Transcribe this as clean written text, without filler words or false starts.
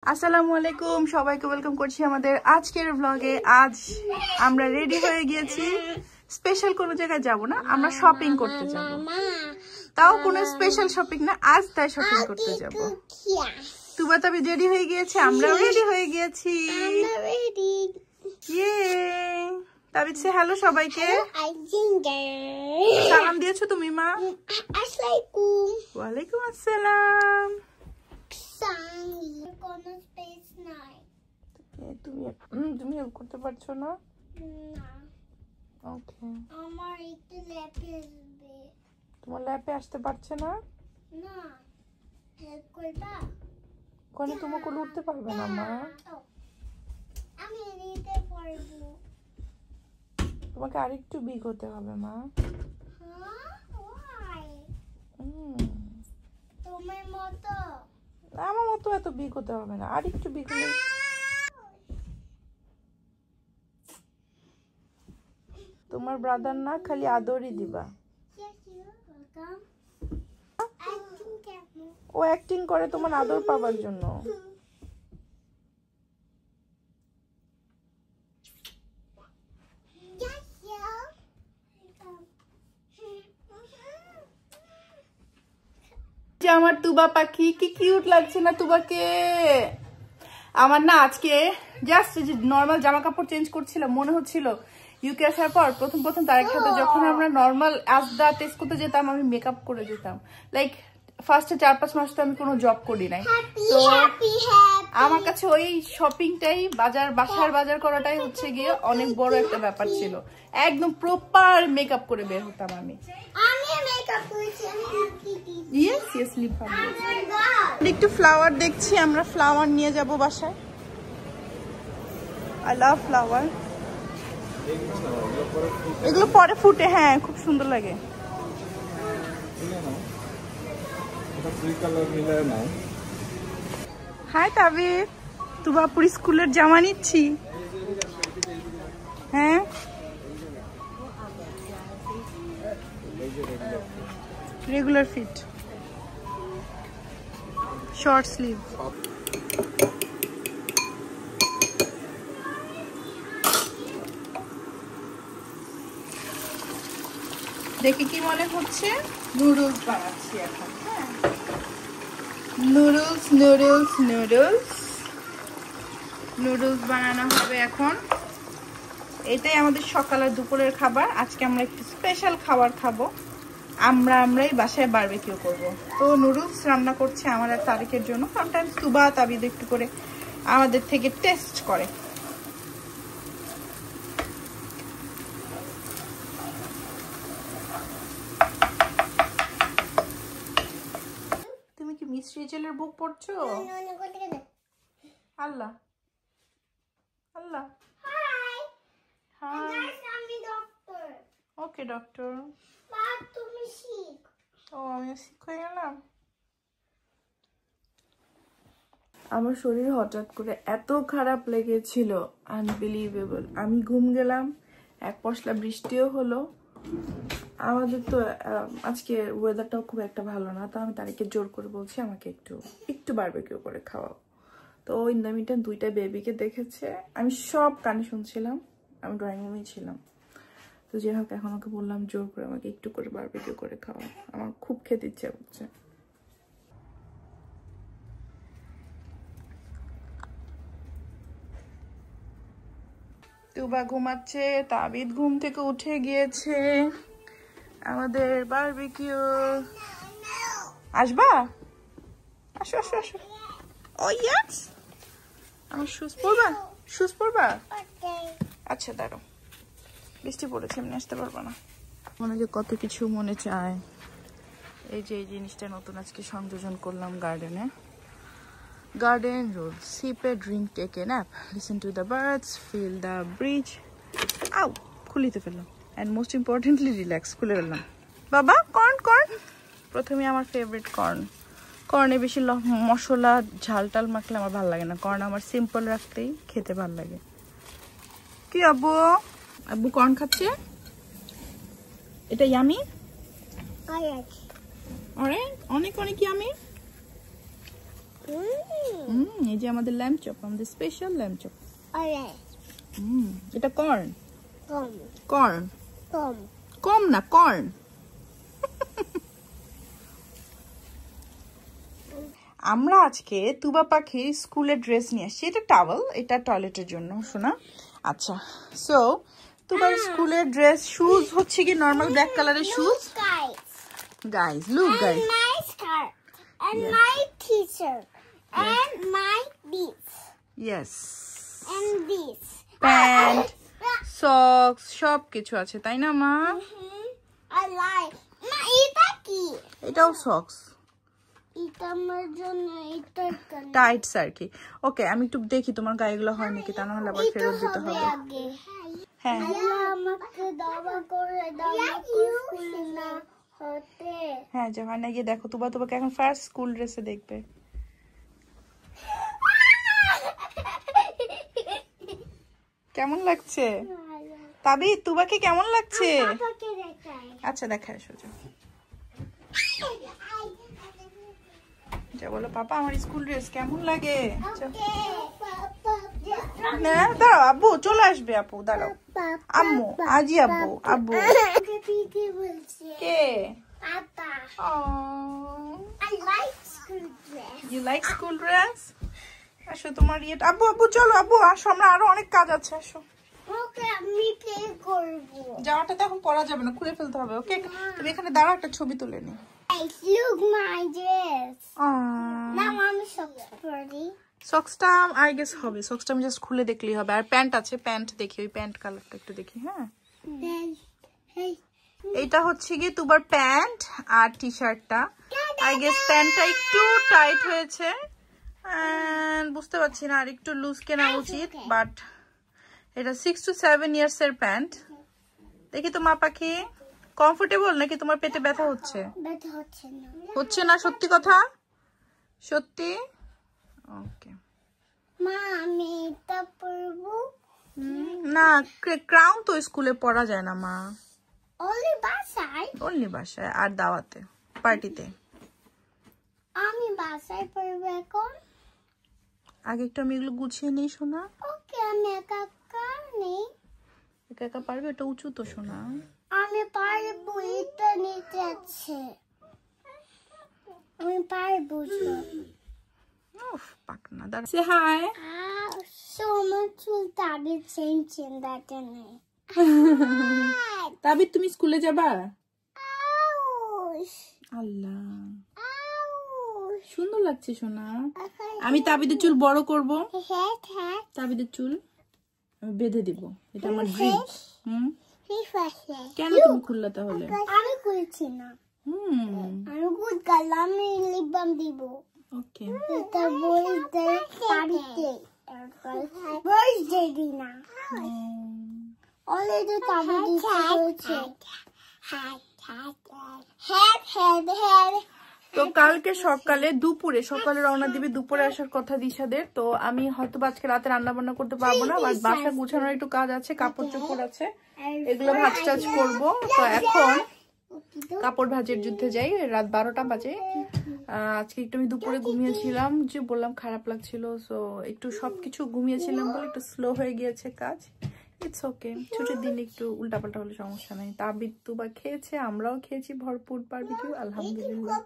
আসসালামু আলাইকুম সবাইকে ওয়েলকাম করছি আমাদের আজকের ব্লগে। আজ আমরা রেডি হয়ে গিয়েছি। স্পেশাল কোনো জায়গায় যাব না, আমরা শপিং করতে যাব। তাও কোনো স্পেশাল শপিং না, আজ তাই শপিং করতে যাব। তুবা তাবি রেডি হয়ে গিয়েছে, আমরাও রেডি হয়ে গিয়েছি। ইয়ে তাবিদ সে হ্যালো সবাইকে। সালাম দিয়েছো তুমি মা? ওয়ালাইকুম আসসালাম। তুমি হেল্প করতে পারছো না? ওকে, আমার একটু ল্যাপে আসবে। তোমার ল্যাপে আসতে পারছে না? না, হেল্প করবা? কোনে তোমাকে উঠতে পারবে না মা? আমি নিতে পারবো। তোমাকে আরেকটু বিগ হতে হবে মা। তোমার মতো? আমার মতো এত বিগ হতে হবে না, আরেকটু বিগ হলে। তোমার ব্রাদার না খালি আদরই দিবা। ও অ্যাক্টিং করে তোমার আদর পাবার জন্য। আমার তুবা পাখি কি কিউট লাগছে না তুবাকে? আমার না আজকে জাস্ট নর্মাল জামা কাপড় চেঞ্জ করছিলাম, মনে হচ্ছিল ইউকে আসার পর প্রথম তার সাথে যখন আমরা নর্মাল আসদা টেস্ট করতে যেতাম আমি মেকআপ করে যেতাম। লাইক ফার্স্টে 4-5 মাস তো আমি কোনো জব করি নাই, তো আমার কাছে ওই শপিংটাই বাসার বাজার করাটাই হচ্ছে গিয়ে অনেক বড় একটা ব্যাপার ছিল। একদম প্রপার মেকআপ করে বের হতাম আমি। একটু ফ্লাওয়ার দেখছি, আমরা ফ্লাওয়ার নিয়ে যাব বাসায়। I love flower. এগুলো পরে ফুটে, হ্যাঁ খুব সুন্দর লাগে। হাই তাবিদ, তুবাপুরি স্কুলের জামা নিচ্ছি। হ্যাঁ রেগুলার ফিট, শর্ট স্লিভ। দেখে কি মনে হচ্ছে নুডলস বানাচ্ছি এখন। হ্যাঁ নুডলস নুডলস নুডলস নুডলস বানানো হবে এখন। এটাই আমাদের সকাল আর দুপুরের খাবার। আজকে আমরা একটু স্পেশাল খাবার খাবো, আমরাই বাসায় বারবিকিউ করব। তো নুডলস রান্না করছে আমার আর তারিকের জন্য। সামটাইমস তুবা তাবিদ একটু করে আমাদের থেকে টেস্ট করে। তুমি কি মিস রিজেলের বুক পড়ছো? আল্লাহ আল্লাহ। ওকে ডক্টর। ও আমিও শিখ হয়ে গেলাম। আমার শরীর হঠাৎ করে এত খারাপ লেগেছিল, আনবিলিভেবল। আমি ঘুম গেলাম, এক পশলা বৃষ্টিও হলো। আমাদের তো আজকে ওয়েদারটাও খুব একটা ভালো না, তো আমি তারিখে জোর করে বলছি আমাকে একটু বারবিকিউ করে খাওয়াও। তো ইন দ্য মিনটাইম 2টা বেবিকে দেখেছে, আমি সব কানে শুনছিলাম, আমি ড্রয়িং রুমেই ছিলাম। তো যাই হোক এখন ওকে বললাম জোর করে আমাকে একটু করে বারবিকিউ করে খাওয়া, আমার খুব খেতে ইচ্ছে করছে। তুবা ঘুমাচ্ছে, তাবিদ ঘুম থেকে উঠে গিয়েছে। আমাদের বারবিকিউ। আসবা? আসো আসো আসো। ও ইয়েস, আমার শুজ পরবা? আচ্ছা দাঁড়াও, বৃষ্টি পড়েছে, এমনি আসতে পারবো না। মনে যে কত কিছু মনে চায়। এই যে এই জিনিসটা নতুন আজকে সংযোজন করলাম গার্ডেনে। Garden road, sip a drink, take a nap, listen to the birds, feel the breeze. আউ খুলিতে ফেললাম, and most importantly relax। খুলে ফেললাম। বাবা কর্ন। প্রথমে আমার ফেভারিট কর্নে বেশি মশলা ঝালটাল মাখলে আমার ভালো লাগে না। কর্ন আমার সিম্পল রাখতেই খেতে ভালো লাগে। কি আব্বু কর্ন খাচ্ছে? এটা ইয়ামি, অনেক ইয়ামি। এই যে আমাদের ল্যাম্ব চপ, আমাদের স্পেশাল ল্যাম্ব চপ। এটা কর্ন। কর্ন কম না, কর্ন। আমরা আজকে তুবা পাখির স্কুলের ড্রেস নিয়ে আসছি। এটা টাওয়েল, এটা টয়লেটের জন্য শোনা। আচ্ছা, সো তুবার স্কুলের ড্রেস, শুজ হচ্ছে কি নরমাল ব্ল্যাক কালারের shoes. Guys, look guys, My skirt and my t-shirt and my this yes, and this. Pant, socks সব কিছু আছে, তাই না মা? I like. Ma, এটা কি? এটাও সক্স, এটা আমার জন্য, এটা কেন? টাইটস আর কি। ওকে, আমি একটু দেখি তোমার গায়েগুলো হয় নাকি, তা না হলে আবার ফেরত দিতে হবে। আগে হ্যাঁ, আল্লাহ আমাকে দাবা করে দাও, স্কুল না হতে। হ্যাঁ, যে হয় না গিয়ে দেখো। তোমাকে এখন ফার্স্ট স্কুল ড্রেসে দেখবে। কেমন লাগছে তাবি? তুবাকে কেমন লাগছে? পাপাকে দেখাই। আচ্ছা, দেখায় সোজা যা বলো, পাপা আমার স্কুল ড্রেস কেমন লাগে? না, দাঁড়াও, আব্বু চলে আসবে। আপু দাঁড়াও, আম্মু, আজি আব্বু, আব্বু কি বলছে? কে? পাপা। Oh, I like school dress. you like school dress? আসো তোমার ইয়েটা। আব্বু, আব্বু চলো, আব্বু আসো, আমরা আরো অনেক কাজ আছে, আসো। ওকে, আমি পে করব। জামাটা তো এখন পরা যাবে না, খুলে ফেলতে হবে। ওকে, তুমি এখানে দাঁড়াও, একটা ছবি তুলে নি। Guys, look my dress. Now I'm so pretty. সক্সটা আই গেস হবে, সক্সটা আমি জাস্ট খুলে দেখলেই হবে। আর প্যান্ট আছে, প্যান্ট দেখি, ওই প্যান্ট কালারটা একটু দেখি। হ্যাঁ, Hey. এইটা হচ্ছে কি তোমার প্যান্ট আর টি শার্টটা। আই গেস প্যান্টটা একটু টাইট হয়েছে, বুঝতে পারছি না, আর একটু লুজ কেনা উচিত। বাট এটা 6 to 7 ইয়ার্স এর প্যান্ট। দেখি তো মা পাখি, কমফোর্টেবল নাকি তোমার পেটে ব্যথা হচ্ছে? ব্যথা হচ্ছে না। হচ্ছে না? সত্যি কথা? সত্যি? ওকে। মা, আমি এটা পরবো। না, ক্রাউন তো স্কুলে পড়া যায় না মা, Only বাসায়। অনলি বাসায় আর দাওয়াতে, পার্টিতে। আমি বাসায় পরবো এখন। আগে একটু আমি এগুলো গুছিয়ে নেই শোনা। ওকে, আমি একা নেই। একা একা পারবে? এটা উঁচু তো শোনা। আমি পারবো, এটা নিতে আছে। আমি পারবো। উফ, পাকনা। দাঁড়া, সে হাই। So much চুল তাবি চেঞ্জ that নেই। তাবি তুমি স্কুলে যাবা? Ouch. আল্লাহ, Ouch. সুন্দর লাগছে সোনা। আমি তাবিদের চুল বড় করব, হ্যাঁ। তাবিদের চুল আমি বেঁধে দিব। এটা আমার ড্রিম। কেন তুমি খুললা তাহলে? আমি খুলছি না। আমি গুড গার্ল, আমি লিপ বাম দিব। ওকে, এটা বলতে পারিতে বার্থডে দিনা অলরেডি তাবি দিতে হ্যাঁ। তো কালকে সকালে রওনা দিবে, দুপুরে আসার কথা দিশাদের। তো আমি হয়তো আজকে রাতে রান্না বান্না করতে পারবো না, বাট বাসা গুছানোর একটু কাজ আছে, কাপড় চোপড় আছে, এগুলো ভাজ টাজ করবো। তো এখন কাপড় ভাজের যুদ্ধে যাই। রাত 12টা বাজে। আজকে একটু আমি দুপুরে ঘুমিয়েছিলাম, যে বললাম খারাপ লাগছিল, সো একটু সবকিছু ঘুমিয়েছিলাম বলে একটু স্লো হয়ে গিয়েছে কাজ। ইটস ওকে, ছুটির দিন একটু উল্টাপাল্টা হলে সমস্যা নেই। তাবিদ তুবা খেয়েছে, আমরাও খেয়েছি ভরপুর বারবিকিউ, আলহামদুলিল্লাহ।